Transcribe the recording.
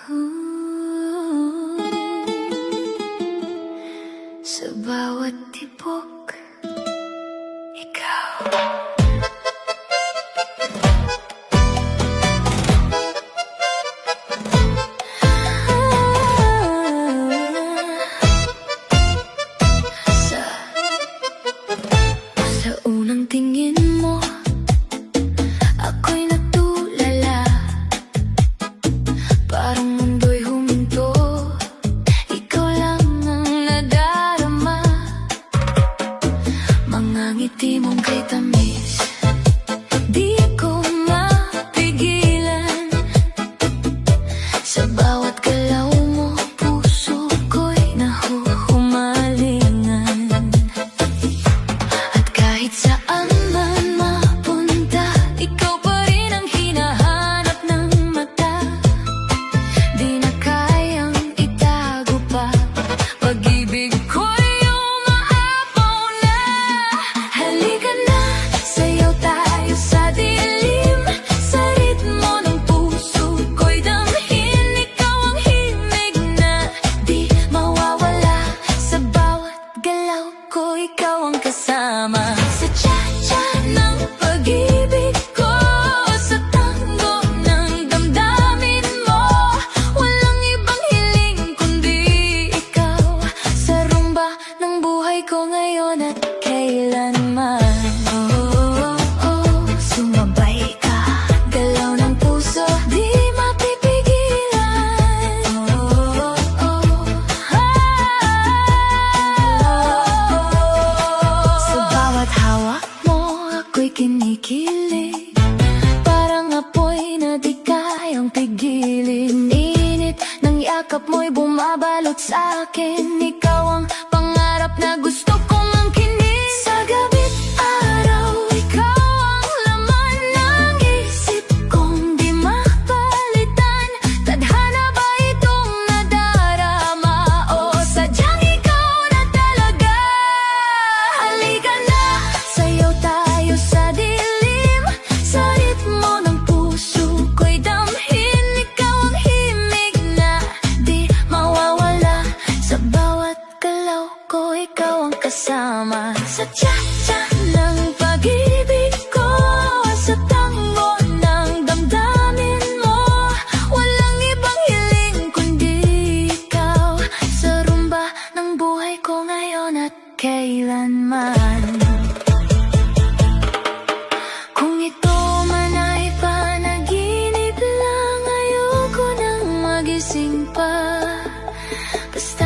Sa bawat tibok, ikaw. Sa unang tingin mo, ako'y natulala. Parang mundo'y huminto, ikaw lang ang nadarama. Mga ngiti mong kay tamis, di ko mapigilan. Sa bawat galaw mo, puso ko'y nahuhumalingan. At kahit saan man mapunta, ikaw pa rin ang hinahanap ng mata. Di na kayang itago pa, pag-ibig ko'y umaapaw na. Halika na, sayaw tayo sa dilim, sa ritmo ng puso ko'y damhin. Ikaw ang himig na di mawawala, sa bawat galaw ko ikaw ang kasama. Sa cha-cha ng pag-ibig ko, sa tango ng damdamin mo, walang ibang hiling kundi ikaw. Sa rumba ng buhay ko ngayon at kailanman. Sumabay ka, galaw ng puso, di mapipigilan. Sa bawat hawak mo, ako'y kinikilig, parang apoy na di kayang pigilin. Init ng yakap mo'y bumabalot sa akin, ikaw ang pangarap na gusto kong angkinin. Sa gabi't araw, ikaw ang laman ng isip kong di mapalitan. Tadhana ba itong nadarama, o sadyang ikaw na talaga? Halika na, sayaw tayo sa dilim, sa ritmo ng puso ko'y damhin. Ikaw ang himig na di mawawala, sa bawat galaw ko ikaw ang kasama. Sa cha-cha ng pag-ibig ko, sa tango ng damdamin mo, walang ibang hiling kundi ikaw. Sa rumba ng buhay ko ngayon at kailanman. Kung ito man ay panaginip lang, ayoko nang magising pa. Basta